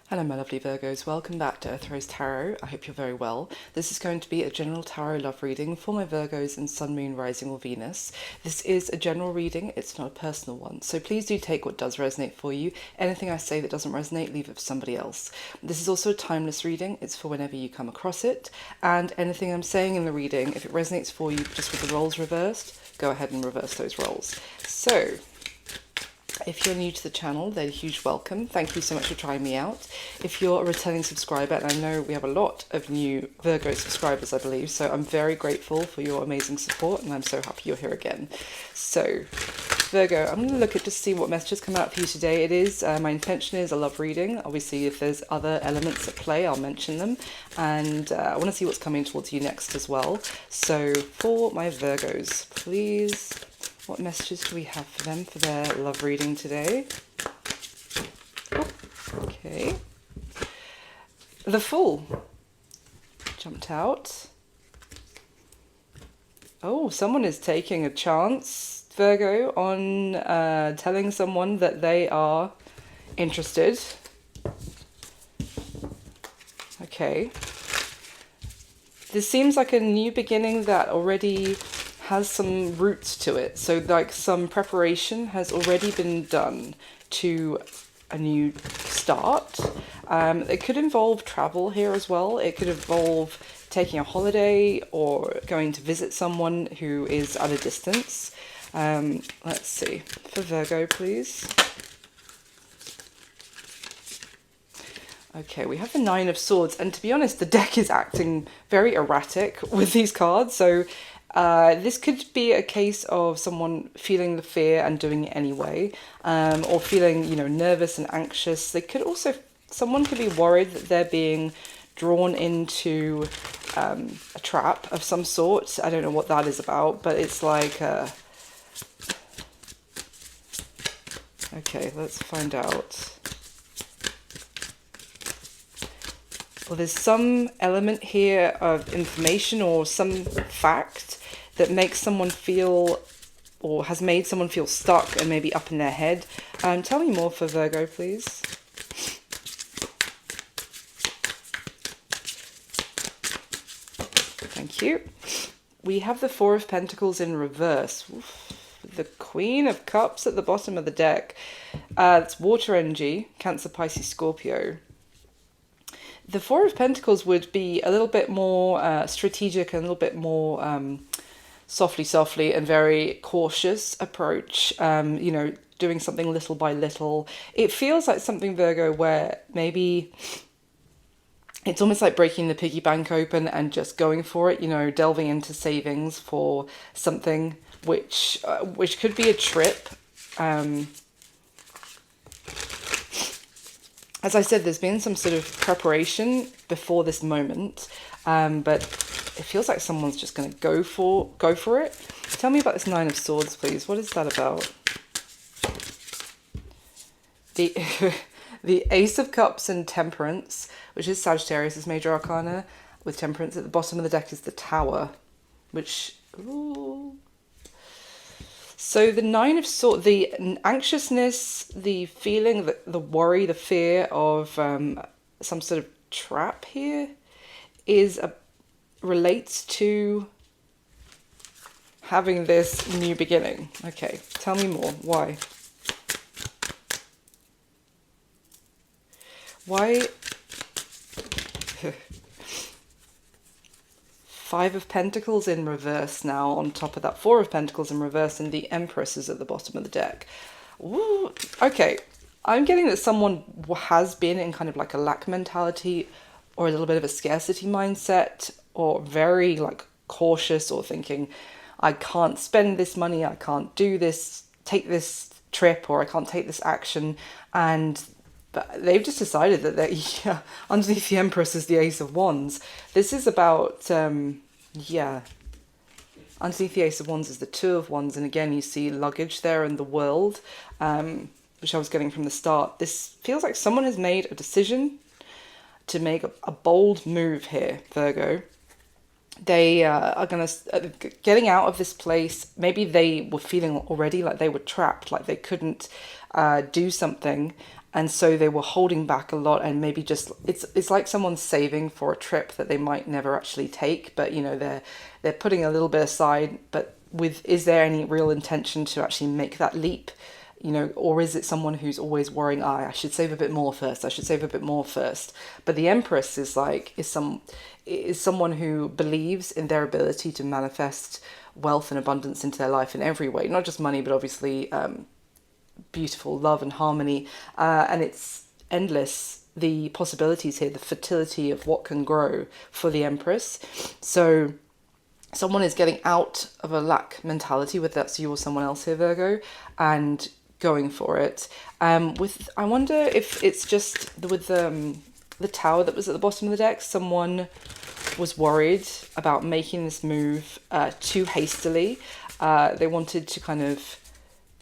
Hello my lovely Virgos, welcome back to Earth Rose Tarot. I hope you're very well. This is going to be a general tarot love reading for my Virgos and Sun, Moon, Rising or Venus. This is a general reading, it's not a personal one, so please do take what does resonate for you. Anything I say that doesn't resonate, leave it for somebody else. This is also a timeless reading, it's for whenever you come across it, and anything I'm saying in the reading, if it resonates for you just with the roles reversed, go ahead and reverse those roles. So, if you're new to the channel, then a huge welcome. Thank you so much for trying me out. If you're a returning subscriber, and I know we have a lot of new Virgo subscribers, I believe, so I'm very grateful for your amazing support, and I'm so happy you're here again. So, Virgo, I'm going to look at just see what messages come out for you today. It is, my intention is a love reading. Obviously, if there's other elements at play, I'll mention them. And I want to see what's coming towards you next as well. So, for my Virgos, please... what messages do we have for them for their love reading today? Oh, okay. The Fool jumped out. Oh, someone is taking a chance, Virgo, on telling someone that they are interested. Okay. This seems like a new beginning that already has some roots to it. So like some preparation has already been done to a new start. It could involve travel here as well. It could involve taking a holiday or going to visit someone who is at a distance. Let's see. For Virgo, please. Okay, we have the Nine of Swords, and to be honest, the deck is acting very erratic with these cards, so this could be a case of someone feeling the fear and doing it anyway, or feeling, nervous and anxious. They could also, someone could be worried that they're being drawn into a trap of some sort. I don't know what that is about, but it's like, okay, let's find out. Well, there's some element here of information or some fact that makes someone feel, or has made someone feel stuck and maybe up in their head. Tell me more for Virgo, please. Thank you. We have the Four of Pentacles in reverse. Oof. The Queen of Cups at the bottom of the deck. It's water energy, Cancer, Pisces, Scorpio. The Four of Pentacles would be a little bit more strategic and a little bit more softly and very cautious approach, doing something little by little. It feels like something, Virgo, where maybe it's almost like breaking the piggy bank open and just going for it, delving into savings for something which could be a trip. As I said, there's been some sort of preparation before this moment, but it feels like someone's just going to go for it. Tell me about this Nine of Swords, please. What is that about? The Ace of Cups and Temperance, which is Sagittarius' major arcana, with Temperance at the bottom of the deck is the Tower, which... Ooh. So the Nine of Swords, the anxiousness, the feeling, the worry, the fear of some sort of trap here relates to having this new beginning. Okay, tell me more. Why? Why? Five of Pentacles in reverse now on top of that. Four of Pentacles in reverse, and the Empress is at the bottom of the deck. Ooh, okay, I'm getting that someone has been in kind of like a lack mentality or a little bit of a scarcity mindset, or very like cautious, or thinking, I can't spend this money, I can't do this, take this trip, or I can't take this action. But they've just decided that underneath the Empress is the Ace of Wands. This is about, underneath the Ace of Wands is the Two of Wands. And again, you see luggage there in the World, which I was getting from the start. This feels like someone has made a decision to make a bold move here, Virgo. They are going to, getting out of this place, maybe they were feeling already like they were trapped, like they couldn't do something. and so they were holding back a lot, and maybe just it's like someone's saving for a trip that they might never actually take, but you know they're putting a little bit aside, but with, is there any real intention to actually make that leap? You know, or is it someone who's always worrying, I should save a bit more first, I should save a bit more first? But the Empress is like, is someone who believes in their ability to manifest wealth and abundance into their life in every way, not just money, but obviously beautiful love and harmony, and it's endless, the possibilities here, the fertility of what can grow for the Empress. So someone is getting out of a lack mentality, whether that's you or someone else here, Virgo, and going for it. With, I wonder if it's just with the Tower that was at the bottom of the deck, someone was worried about making this move too hastily. They wanted to kind of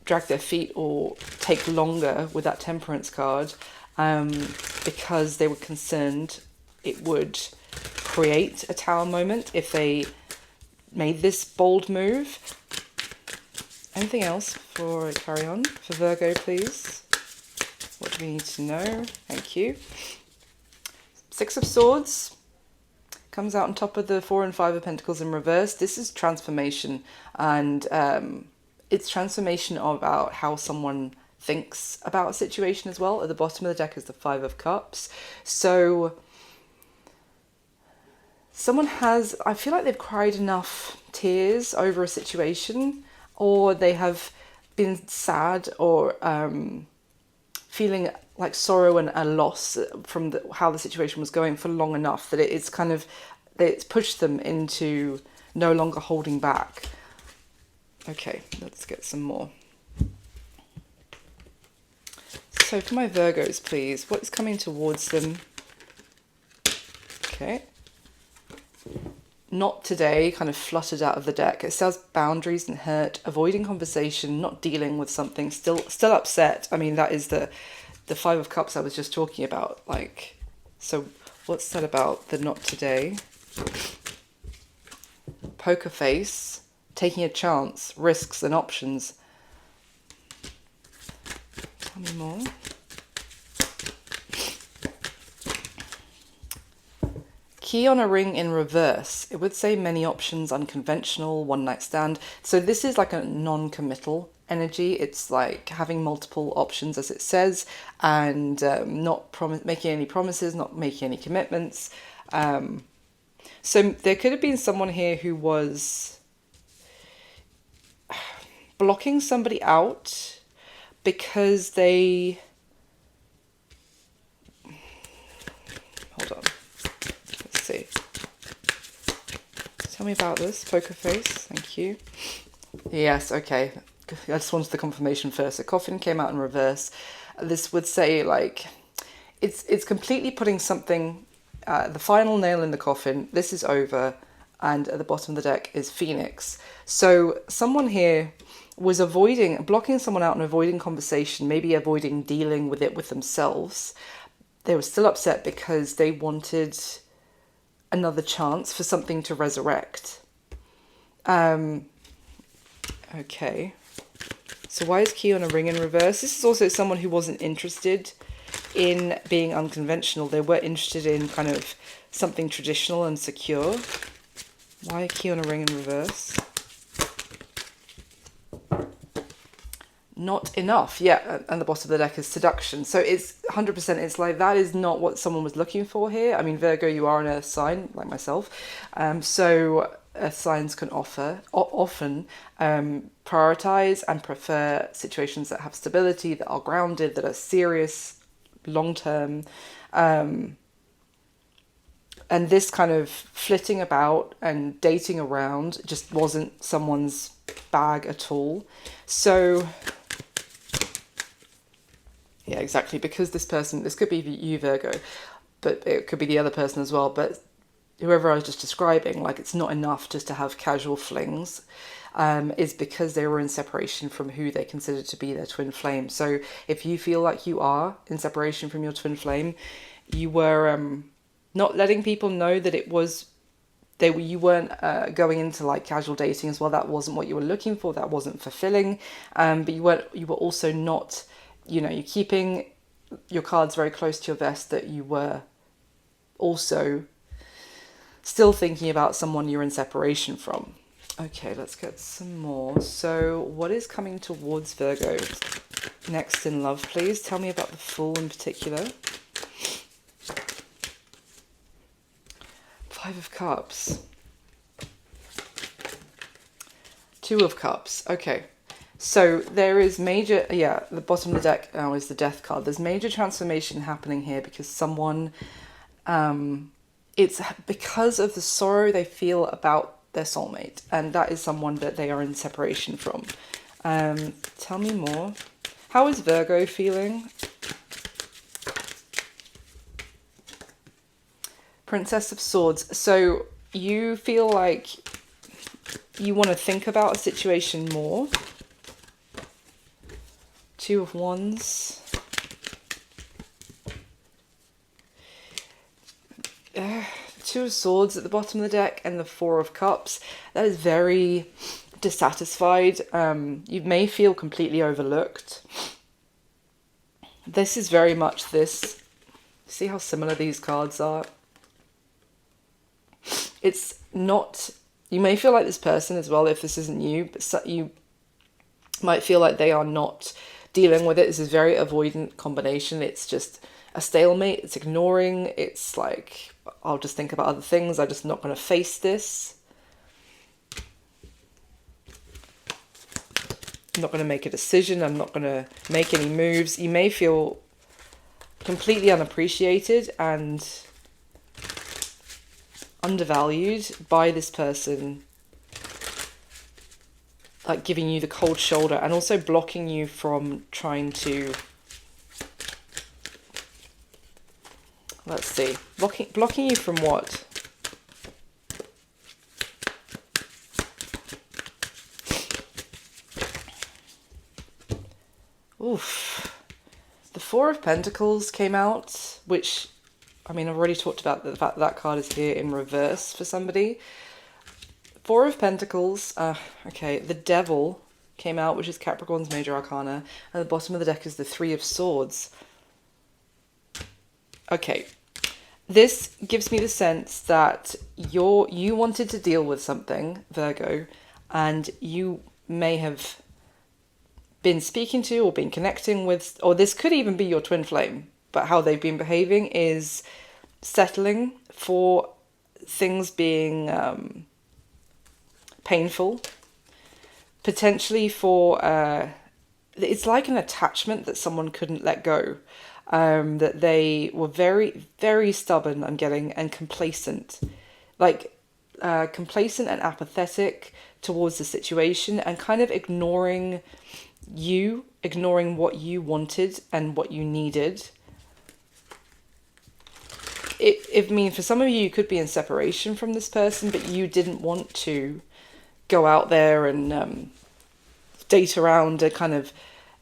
drag their feet or take longer with that Temperance card, because they were concerned it would create a Tower moment if they made this bold move. Anything else before I carry on? For Virgo, please. What do we need to know? Thank you. Six of Swords comes out on top of the 4 and 5 of Pentacles in reverse. This is transformation, and it's transformation about how someone thinks about a situation as well. At the bottom of the deck is the 5 of Cups. So someone has, I feel like they've cried enough tears over a situation, or they have been sad or feeling like sorrow and a loss from how the situation was going for long enough that it's kind of, it's pushed them into no longer holding back. Okay, let's get some more. So for my Virgos, please, what is coming towards them? Okay. Not today, kind of fluttered out of the deck. It says boundaries and hurt, avoiding conversation, not dealing with something, still upset. I mean, that is the 5 of Cups I was just talking about. Like, so what's that about the not today? Poker face, taking a chance, risks and options. Tell me more. Key on a ring in reverse. It would say many options, unconventional, one night stand. So this is like a non-committal energy. It's like having multiple options, as it says, and not making any promises, not making any commitments. So there could have been someone here who was blocking somebody out because they... Hold on. See. Tell me about this, poker face. Thank you. Yes, okay. I just wanted the confirmation first. A coffin came out in reverse. This would say, like, it's completely putting something, the final nail in the coffin. This is over, and at the bottom of the deck is Phoenix. So someone here was blocking someone out and avoiding conversation, maybe avoiding dealing with it with themselves. They were still upset because they wanted another chance for something to resurrect. Okay. So why is key on a ring in reverse? This is also someone who wasn't interested in being unconventional. They were interested in kind of something traditional and secure. Why key on a ring in reverse? Not enough. Yeah, and the bottom of the deck is seduction. So it's 100%, it's like that is not what someone was looking for here. I mean, Virgo, you are an earth sign, like myself. So earth signs can often prioritize and prefer situations that have stability, that are grounded, that are serious, long-term. And this kind of flitting about and dating around just wasn't someone's bag at all. So... yeah, exactly, because this person, this could be you, Virgo, but it could be the other person as well, but whoever I was just describing, like, it's not enough just to have casual flings, is because they were in separation from who they considered to be their twin flame. So if you feel like you are in separation from your twin flame, you were not letting people know that it was... you weren't going into like casual dating as well. That wasn't what you were looking for. That wasn't fulfilling. But you were also not... you're keeping your cards very close to your vest that you were also still thinking about someone you're in separation from. Okay, let's get some more. So what is coming towards Virgo next in love, please? Tell me about the Fool in particular. Five of Cups. Two of Cups. Okay. So there is major, the bottom of the deck now is the Death card. There's major transformation happening here because someone, it's because of the sorrow they feel about their soulmate. And that is someone that they are in separation from. Tell me more. How is Virgo feeling? Princess of Swords. So you feel like you want to think about a situation more. Two of Wands. Two of Swords at the bottom of the deck and the Four of Cups. That is very dissatisfied. You may feel completely overlooked. This is very much this. See how similar these cards are? It's not... You may feel like this person as well if this isn't you, but you might feel like they are not dealing with it. This is a very avoidant combination. It's just a stalemate. It's ignoring. It's like, I'll just think about other things. I'm just not going to face this. I'm not going to make a decision. I'm not going to make any moves. You may feel completely unappreciated and undervalued by this person, like giving you the cold shoulder and also blocking you from trying to, let's see, blocking you from what? Oof. The Four of Pentacles came out, which, I mean, I've already talked about the fact that card is here in reverse for somebody. Four of Pentacles, okay, the Devil came out, which is Capricorn's major arcana, and the bottom of the deck is the Three of Swords. Okay, this gives me the sense that you wanted to deal with something, Virgo, and you may have been speaking to or been connecting with, or this could even be your twin flame, but how they've been behaving is settling for things being painful, potentially for it's like an attachment that someone couldn't let go, that they were very, very stubborn, I'm getting, and complacent, like complacent and apathetic towards the situation, and kind of ignoring what you wanted and what you needed. I mean, for some of you, you could be in separation from this person, but you didn't want to go out there and date around and kind of...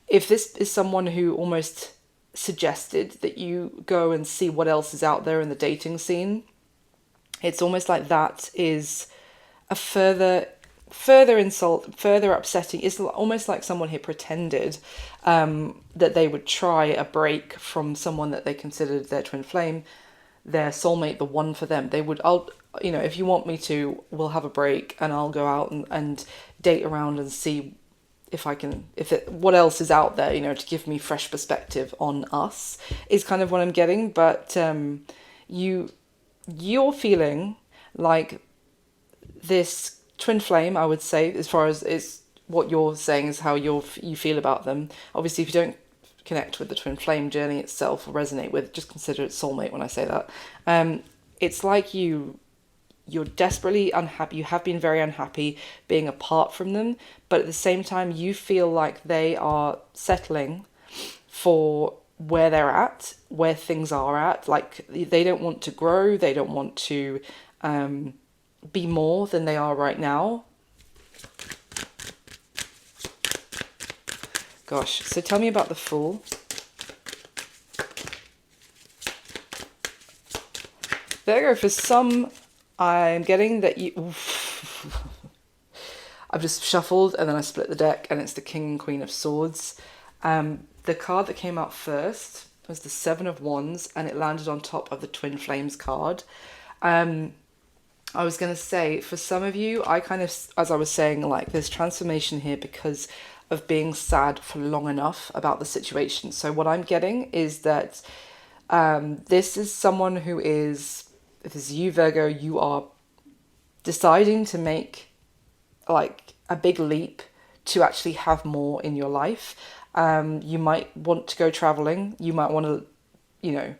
If this is someone who almost suggested that you go and see what else is out there in the dating scene, it's almost like that is a further insult, further upsetting. It's almost like someone here pretended that they would try a break from someone that they considered their twin flame, their soulmate, the one for them. They would, if you want me to, we'll have a break and I'll go out and date around and see what else is out there, to give me fresh perspective on us, is kind of what I'm getting. But you're feeling like this twin flame, I would say, as far as is what you're saying is how you feel about them. Obviously, if you don't connect with the twin flame journey itself or resonate with, just consider it soulmate when I say that. It's like you're desperately unhappy. You have been very unhappy being apart from them, but at the same time you feel like they are settling for where they're at, where things are at. Like they don't want to grow, they don't want to be more than they are right now. Gosh, so tell me about the Fool. Virgo, for some, I'm getting that you... I've just shuffled and then I split the deck and it's the King and Queen of Swords. The card that came out first was the Seven of Wands, and it landed on top of the Twin Flames card. I was going to say, for some of you, I kind of, as I was saying, like there's transformation here because of being sad for long enough about the situation. So what I'm getting is that this is someone who is, if it's you, Virgo, you are deciding to make like a big leap to actually have more in your life. You might want to go traveling. You might want to, you know,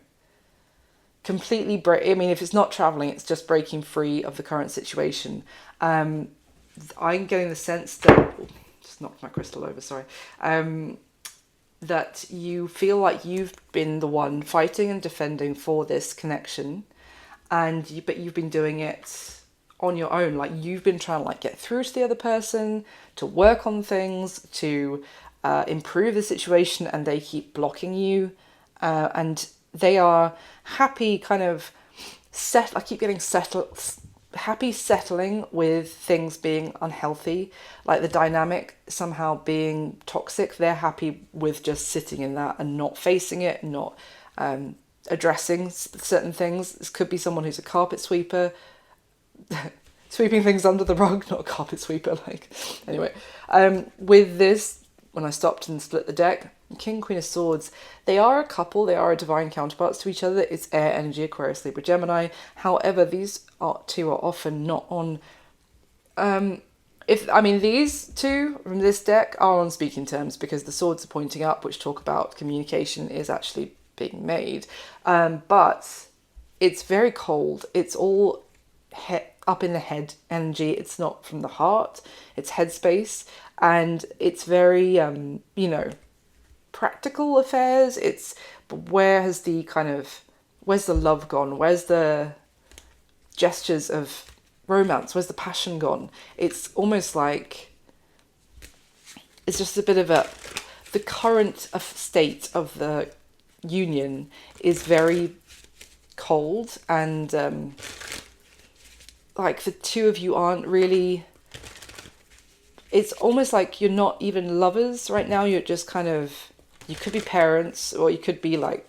completely break. I mean, if it's not traveling, it's just breaking free of the current situation. I'm getting the sense that, just knocked my crystal over, sorry, that you feel like you've been the one fighting and defending for this connection, but you've been doing it on your own. Like you've been trying to like get through to the other person, to work on things, to improve the situation, and they keep blocking you, and they are happy kind of I keep getting happy settling with things being unhealthy, like the dynamic somehow being toxic. They're happy with just sitting in that and not facing it, not addressing certain things. This could be someone who's a carpet sweeper, sweeping things under the rug, not a carpet sweeper. Like, anyway, with this, when I stopped and split the deck, King, Queen of Swords, they are a couple, they are a divine counterparts to each other. It's air energy, Aquarius, Libra, Gemini. However, these two are often not on, these two from this deck are on speaking terms because the swords are pointing up, which talk about communication is actually being made. But it's very cold. It's all up in the head energy. It's not from the heart. It's headspace. And it's very, practical affairs. It's, but where's the love gone? Where's the gestures of romance? Where's the passion gone? It's almost like it's just a bit of the current state of the union is very cold, and like the two of you aren't really, it's almost like you're not even lovers right now. You're just kind of, you could be parents, or you could be like,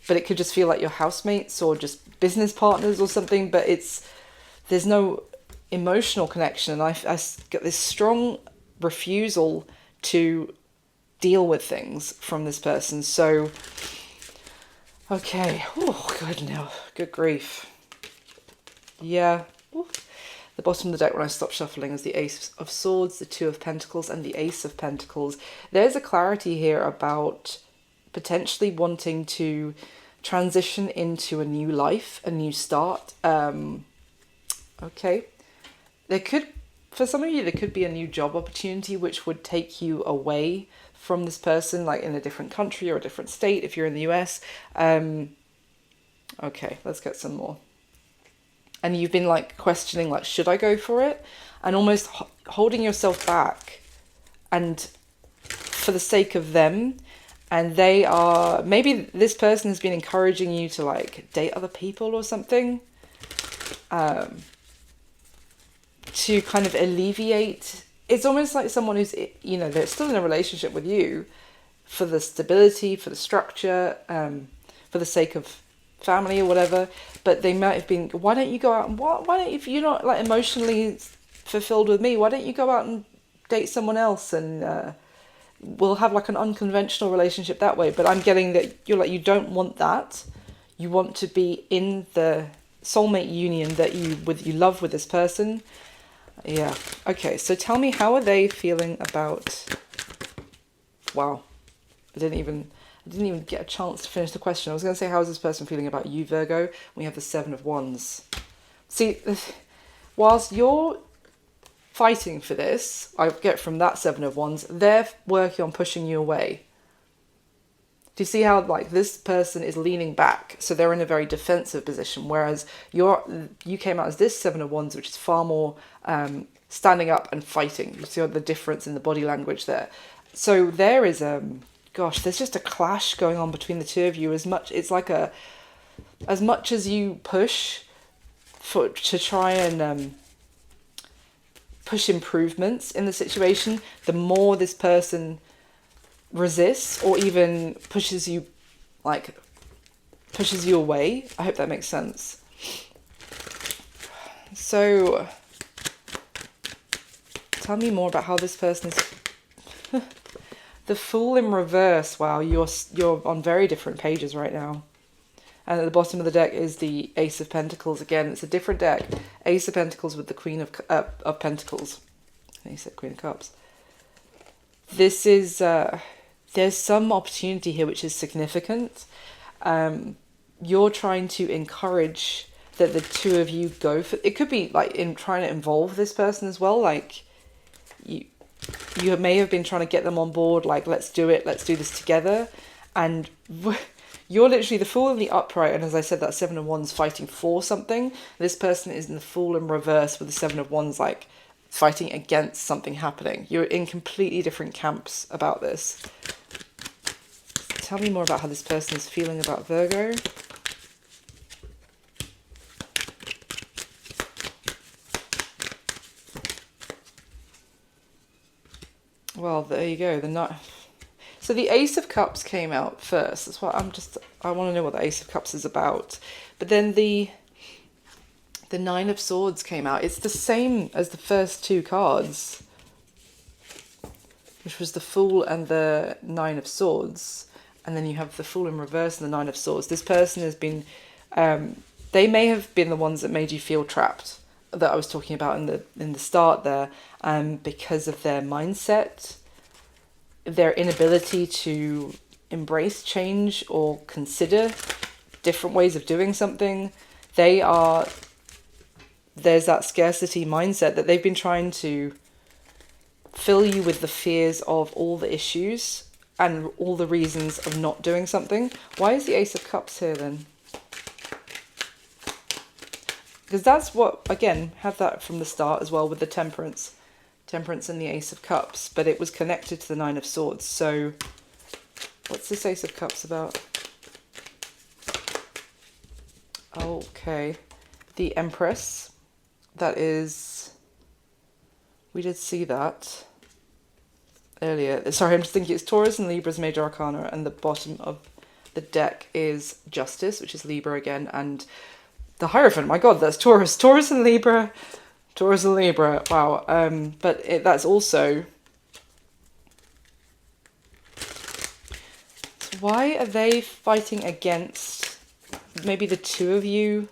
but it could just feel like you're housemates or just business partners or something, but there's no emotional connection. And I get this strong refusal to deal with things from this person. So, okay. Oh, good now. Good grief. Yeah. Ooh. The bottom of the deck when I stopped shuffling is the Ace of Swords, the Two of Pentacles, and the Ace of Pentacles. There's a clarity here about potentially wanting to transition into a new life, a new start. Okay. For some of you, there could be a new job opportunity which would take you away from this person, like in a different country or a different state if you're in the US. Okay, let's get some more. And you've been like questioning, like, should I go for it? And almost holding yourself back, and for the sake of them. And they are, maybe this person has been encouraging you to like date other people or something, to kind of alleviate. It's almost like someone who's, they're still in a relationship with you for the stability, for the structure, for the sake of family or whatever, but they might have been, why don't you go out and why don't, if you're not like emotionally fulfilled with me, why don't you go out and date someone else, and we'll have like an unconventional relationship that way. But I'm getting that you're like, you don't want that. You want to be in the soulmate union that you love with this person. Yeah. Okay, so tell me, how are they feeling about, wow, I didn't even get a chance to finish the question. I was going to say, how is this person feeling about you, Virgo? We have the Seven of Wands. See, whilst you're fighting for this, I get from that Seven of Wands, they're working on pushing you away. Do you see how like this person is leaning back? So they're in a very defensive position, whereas you came out as this Seven of Wands, which is far more standing up and fighting. You see the difference in the body language there. So there is there's just a clash going on between the two of you. As much as you push to try and push improvements in the situation, the more this person resists or even pushes you like pushes you away. I hope that makes sense. So tell me more about how this person is. The Fool in reverse. Wow, you're on very different pages right now. And at the bottom of the deck is the Ace of Pentacles. Again, it's a different deck. Ace of Pentacles with the Queen of Pentacles. I said Queen of Cups. This is, there's some opportunity here which is significant. You're trying to encourage that the two of you go for, it could be like in trying to involve this person as well. Like you may have been trying to get them on board, like, let's do it, let's do this together. And you're literally the Fool in the upright, and as I said, that Seven of Wands fighting for something. This person is in the Fool in reverse with the Seven of Wands, like fighting against something happening. You're in completely different camps about this. Tell me more about how this person is feeling about Virgo. Well, there you go. So the Ace of Cups came out first. That's what I want to know what the Ace of Cups is about. But then the Nine of Swords came out. It's the same as the first two cards, which was the Fool and the Nine of Swords. And then you have the Fool in reverse and the Nine of Swords. This person has been, they may have been the ones that made you feel trapped, that I was talking about in the start there, because of their mindset, their inability to embrace change or consider different ways of doing something. There's that scarcity mindset that they've been trying to fill you with the fears of all the issues and all the reasons of not doing something. Why is the Ace of Cups here then? Because that's what, again, had that from the start as well with the Temperance. Temperance and the Ace of Cups. But it was connected to the Nine of Swords. So what's this Ace of Cups about? Okay. The Empress. That is... We did see that earlier. Sorry, I'm just thinking it's Taurus and Libra's Major Arcana. And the bottom of the deck is Justice, which is Libra again. And the Hierophant, my God, that's Taurus. Taurus and Libra. Taurus and Libra. Wow. But that's also... So why are they fighting against maybe the two of you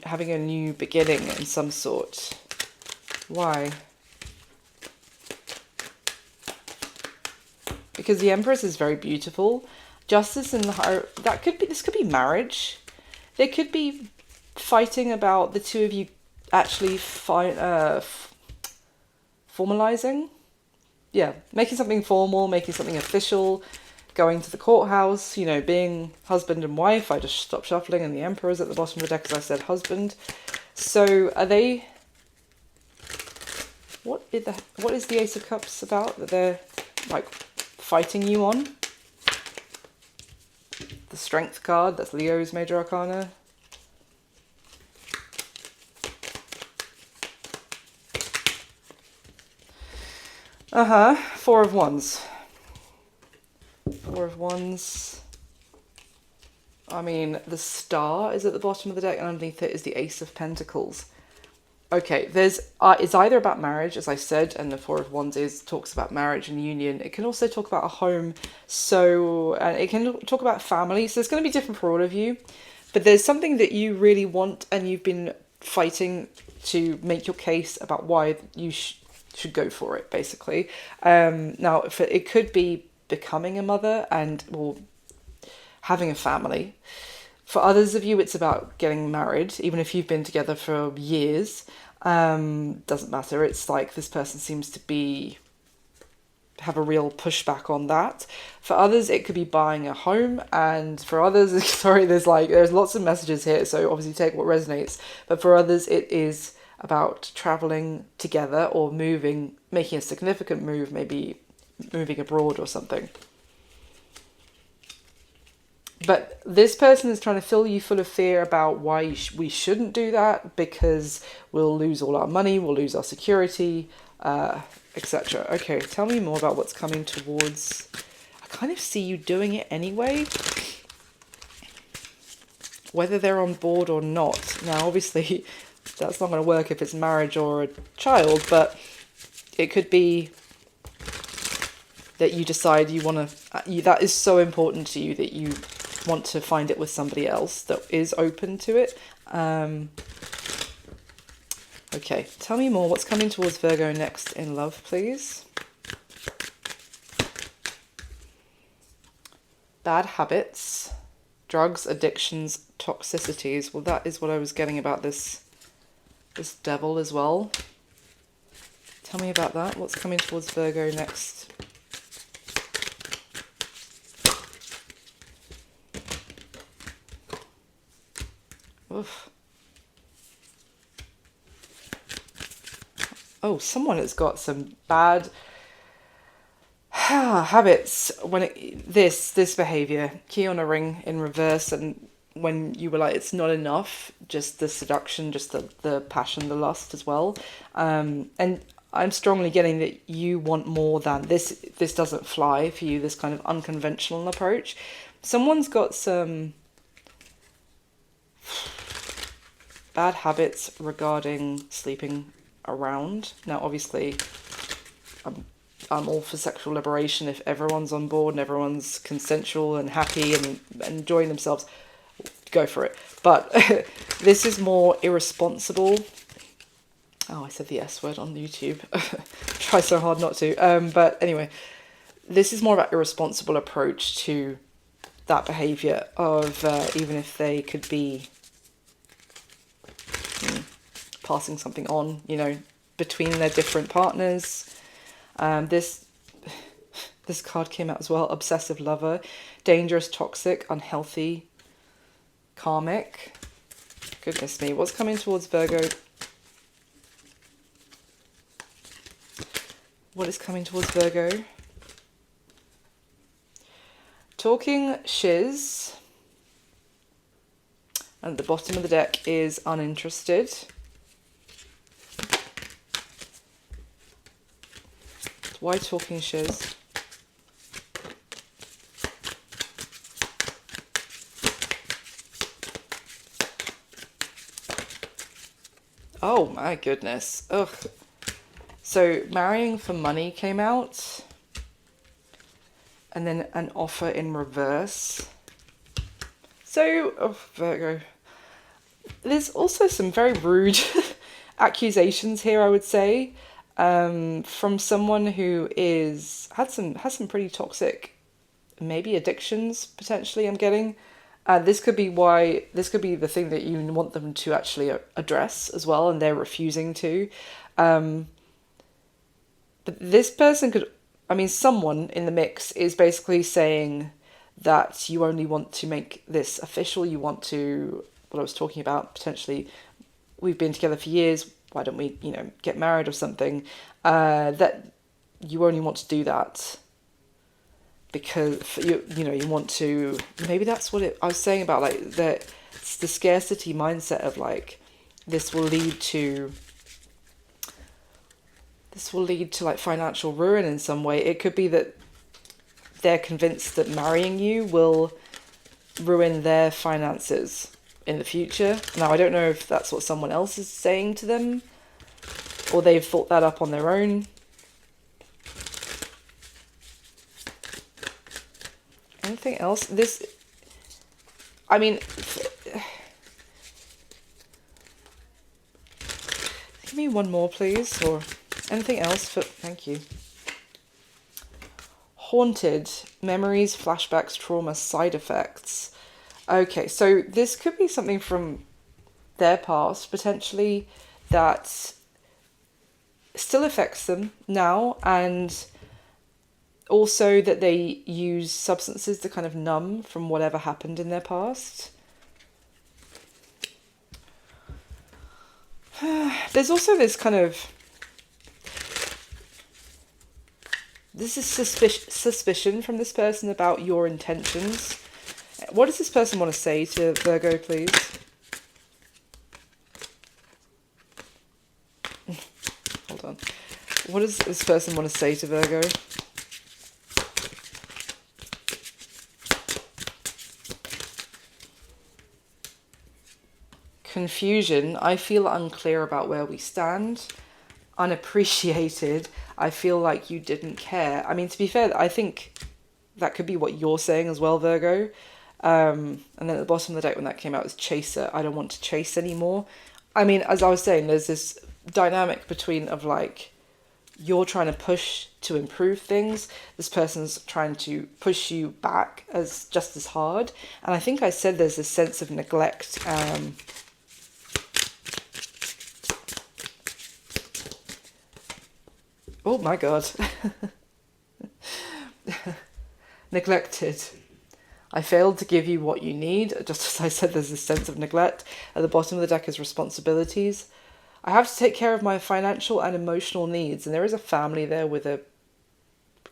having a new beginning in some sort? Why? Because the Empress is very beautiful. Justice and this could be marriage. There could be fighting about the two of you actually formalizing. Yeah, making something formal, making something official, going to the courthouse, you know, being husband and wife. I just stopped shuffling and the Emperor's at the bottom of the deck as I said husband. So are they... What is the Ace of Cups about that they're like fighting you on? The Strength card, that's Leo's Major Arcana. Four of Wands. Four of Wands. I mean, the Star is at the bottom of the deck and underneath it is the Ace of Pentacles. Okay, it's either about marriage, as I said, and the Four of Wands talks about marriage and union. It can also talk about a home, so it can talk about family. So it's going to be different for all of you, but there's something that you really want, and you've been fighting to make your case about why you should go for it. Basically, now it could be becoming a mother or having a family. For others of you, it's about getting married, even if you've been together for years. Doesn't matter. It's like this person seems to have a real pushback on that. For others, it could be buying a home. And for others, sorry, there's lots of messages here, so obviously take what resonates. But for others, it is about traveling together or making a significant move, maybe moving abroad or something. But this person is trying to fill you full of fear about why we shouldn't do that, because we'll lose all our money, we'll lose our security, etc. Okay, tell me more about what's coming towards... I kind of see you doing it anyway, whether they're on board or not. Now, obviously, that's not going to work if it's marriage or a child, but it could be that you decide you want to, that is so important to you that you want to find it with somebody else that is open to it. Okay, tell me more. What's coming towards Virgo next in love, please? Bad habits, drugs, addictions, toxicities. Well, that is what I was getting about this devil as well. Tell me about that. What's coming towards Virgo next? Oof. Oh, someone has got some bad habits when this behavior. Key on a ring in reverse, and when you were like, it's not enough, just the seduction, just the passion, the lust as well. And I'm strongly getting that you want more than this. This doesn't fly for you, this kind of unconventional approach. Someone's got some bad habits regarding sleeping around. Now, obviously, I'm all for sexual liberation. If everyone's on board and everyone's consensual and happy and enjoying themselves, go for it. But this is more irresponsible. Oh, I said the S word on YouTube. Try so hard not to. But anyway, this is more about irresponsible approach to that behavior of even if they could be passing something on, you know, between their different partners. This card came out as well. Obsessive lover, dangerous, toxic, unhealthy, karmic. Goodness me, what's coming towards Virgo? What is coming towards Virgo? Talking shiz. And at the bottom of the deck is uninterested. Why talking shiz? Oh my goodness. Ugh. So marrying for money came out. And then an offer in reverse. So, oh, Virgo. There's also some very rude accusations here, I would say. From someone who has some pretty toxic, maybe addictions potentially. I'm getting this could be the thing that you want them to actually address as well, and they're refusing to. But this person could, I mean, someone in the mix is basically saying that you only want to make this official. You want to, what I was talking about, potentially, we've been together for years. Why don't we, get married or something? That you only want to do that because you want to. Maybe that's what I was saying about like the scarcity mindset of like this will lead to like financial ruin in some way. It could be that they're convinced that marrying you will ruin their finances in the future. Now, I don't know if that's what someone else is saying to them, or they've thought that up on their own. Anything else? Give me one more, please, or anything else thank you. Haunted, memories, flashbacks, trauma, side effects. Okay, so this could be something from their past, potentially, that still affects them now, and also that they use substances to kind of numb from whatever happened in their past. There's also this kind of... This is suspicion from this person about your intentions. What does this person want to say to Virgo, please? Hold on. What does this person want to say to Virgo? confusion. I feel unclear about where we stand. Unappreciated. I feel like you didn't care. I mean, to be fair, I think that could be what you're saying as well, Virgo. And then at the bottom of the deck when that came out was chaser. I don't want to chase anymore. I mean, as I was saying, there's this dynamic between of like, you're trying to push to improve things. This person's trying to push you back as just as hard. And I think I said there's a sense of neglect. Oh my God. Neglected. I failed to give you what you need. Just as I said, there's a sense of neglect. At the bottom of the deck is responsibilities. I have to take care of my financial and emotional needs. And there is a family there with a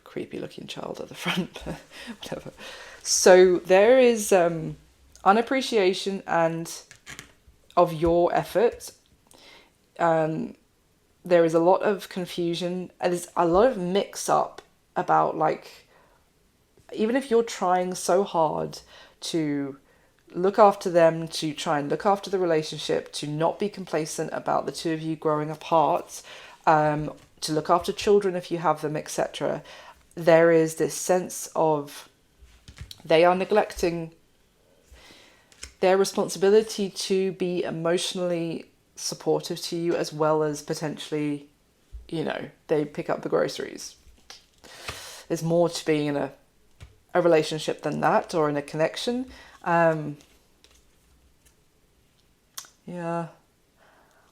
creepy looking child at the front. Whatever. So there is unappreciation and of your effort. There is a lot of confusion. And there's a lot of mix up about like, even if you're trying so hard to look after them, to try and look after the relationship, to not be complacent about the two of you growing apart, to look after children if you have them, etc., there is this sense of they are neglecting their responsibility to be emotionally supportive to you, as well as potentially, you know, they pick up the groceries. There's more to being in a relationship than that, or in a connection. Yeah,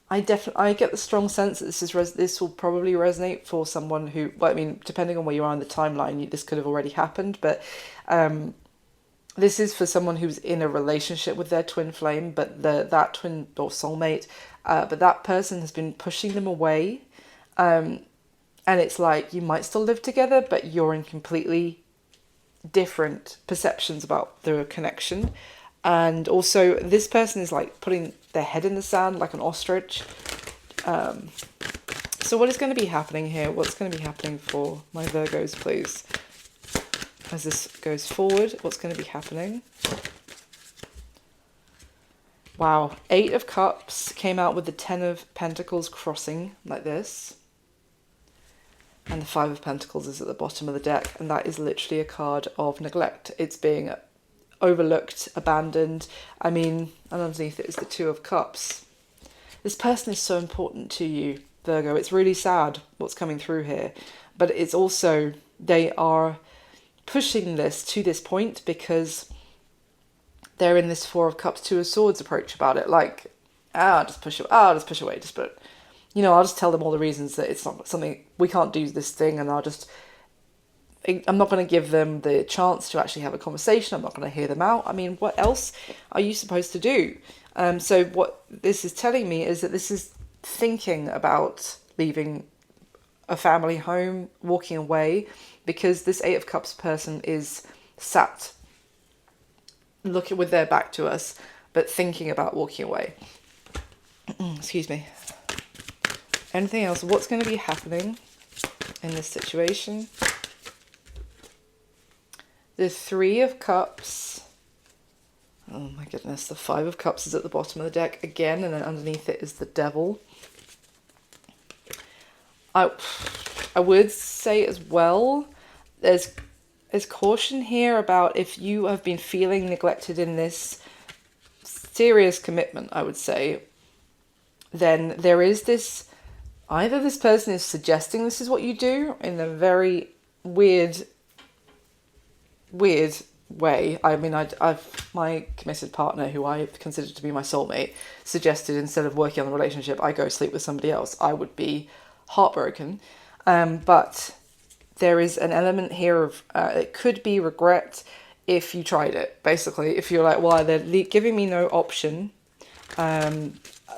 I get the strong sense that this will probably resonate for someone who, well, I mean, depending on where you are in the timeline, this could have already happened, but this is for someone who's in a relationship with their twin flame, but that twin or soulmate, but that person has been pushing them away, and it's like you might still live together, but you're in completely different perceptions about the connection. And also this person is like putting their head in the sand like an ostrich. So what is going to be happening here? What's going to be happening for my Virgos, please? As this goes forward, what's going to be happening? Wow, 8 of Cups came out with the 10 of Pentacles crossing like this. And the 5 of Pentacles is at the bottom of the deck. And that is literally a card of neglect. It's being overlooked, abandoned. I mean, and underneath it is the 2 of Cups. This person is so important to you, Virgo. It's really sad what's coming through here. But it's also, they are pushing this to this point because they're in this 4 of Cups, 2 of Swords approach about it. Like, I'll just push away. You know, I'll just tell them all the reasons that it's not something, we can't do this thing, and I'm not going to give them the chance to actually have a conversation. I'm not going to hear them out. I mean, what else are you supposed to do? So what this is telling me is that this is thinking about leaving a family home, walking away, because this 8 of Cups person is sat looking with their back to us, but thinking about walking away. Excuse me. Anything else? What's going to be happening in this situation? The 3 of Cups. Oh my goodness. The 5 of Cups is at the bottom of the deck again, and then underneath it is the Devil. I would say as well, there's caution here about if you have been feeling neglected in this serious commitment, I would say, then there is this, either this person is suggesting this is what you do in a very weird way. I mean, I've my committed partner, who I consider to be my soulmate, suggested instead of working on the relationship, I go sleep with somebody else. I would be heartbroken. But there is an element here of, it could be regret if you tried it. Basically, if you're like, well, they're giving me no option.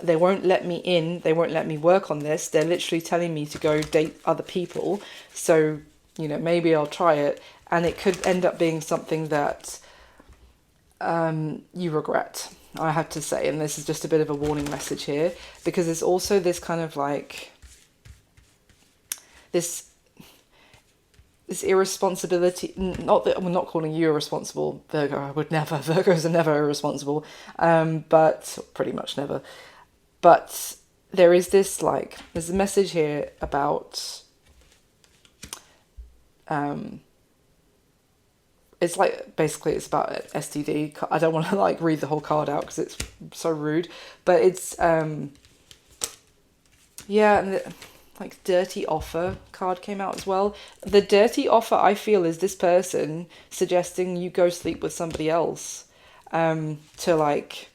They won't let me in. They won't let me work on this. They're literally telling me to go date other people. So, you know, maybe I'll try it. And it could end up being something that you regret, I have to say. And this is just a bit of a warning message here, because there's also this kind of like, this, this irresponsibility, not that we're not calling you irresponsible, Virgo, I would never, Virgos are never irresponsible, but pretty much never. But there is this, like, there's a message here about, it's like, basically it's about STD. I don't want to like read the whole card out because it's so rude, but it's, yeah, and the, like, dirty offer card came out as well. The dirty offer, I feel, is this person suggesting you go sleep with somebody else, to like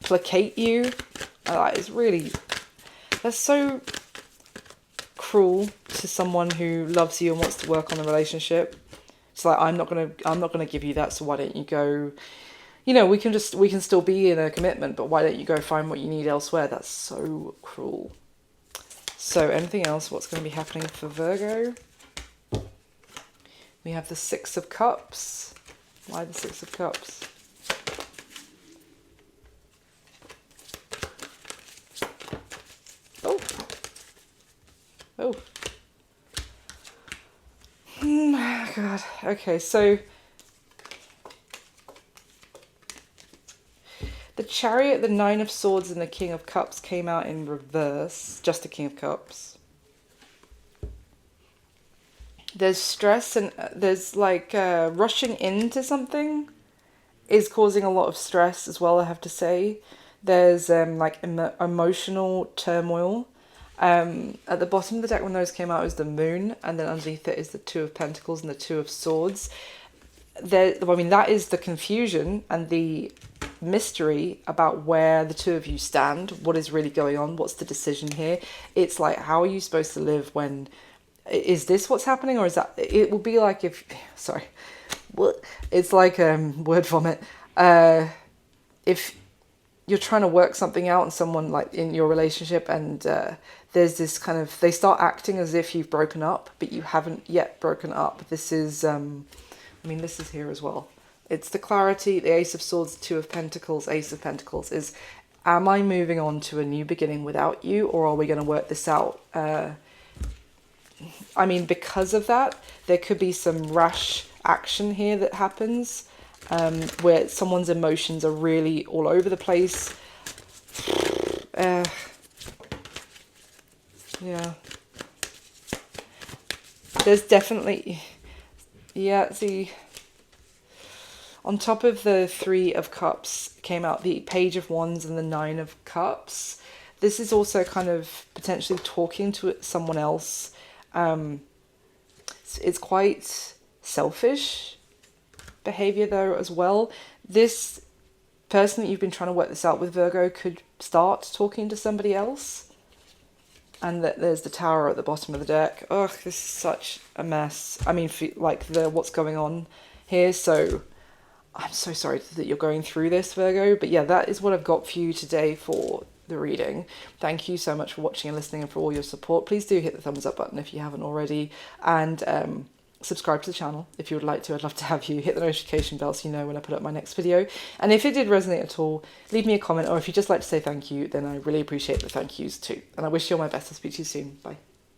placate you. That is really, that's so cruel to someone who loves you and wants to work on the relationship. It's like, I'm not gonna give you that, so why don't you go, you know, we can still be in a commitment, but why don't you go find what you need elsewhere? That's so cruel. So anything else, what's going to be happening for Virgo? We have the Six of Cups. Why the Six of Cups? Oh. Oh. God. Okay, so the Chariot, the Nine of Swords, and the King of Cups came out in reverse. Just the King of Cups. There's stress and there's like rushing into something is causing a lot of stress as well, I have to say. There's like emotional turmoil. At the bottom of the deck when those came out is the Moon, and then underneath it is the Two of Pentacles and the Two of Swords. I mean, that is the confusion and the mystery about where the two of you stand, what is really going on, what's the decision here. It's like, how are you supposed to live when, is this what's happening, or is that, it will be like if, sorry, it's like word vomit. If you're trying to work something out and someone like in your relationship, and there's this kind of, they start acting as if you've broken up, but you haven't yet broken up. This is, I mean, this is here as well. It's the clarity, the Ace of Swords, Two of Pentacles, Ace of Pentacles is, am I moving on to a new beginning without you, or are we going to work this out? I mean, because of that, there could be some rash action here that happens, where someone's emotions are really all over the place. Yeah. There's definitely, yeah, see, on top of the Three of Cups came out the Page of Wands and the Nine of Cups. This is also kind of potentially talking to someone else. It's quite selfish behavior though as well. This person that you've been trying to work this out with, Virgo, could start talking to somebody else. And there's the Tower at the bottom of the deck. Ugh, this is such a mess. I mean, like what's going on here. So I'm so sorry that you're going through this, Virgo. But yeah, that is what I've got for you today for the reading. Thank you so much for watching and listening and for all your support. Please do hit the thumbs up button if you haven't already. And subscribe to the channel if you would like to. I'd love to have you. Hit the notification bell so you know when I put up my next video. And if it did resonate at all, leave me a comment, or if you'd just like to say thank you, then I really appreciate the thank yous too. And I wish you all my best. I'll speak to you soon. Bye.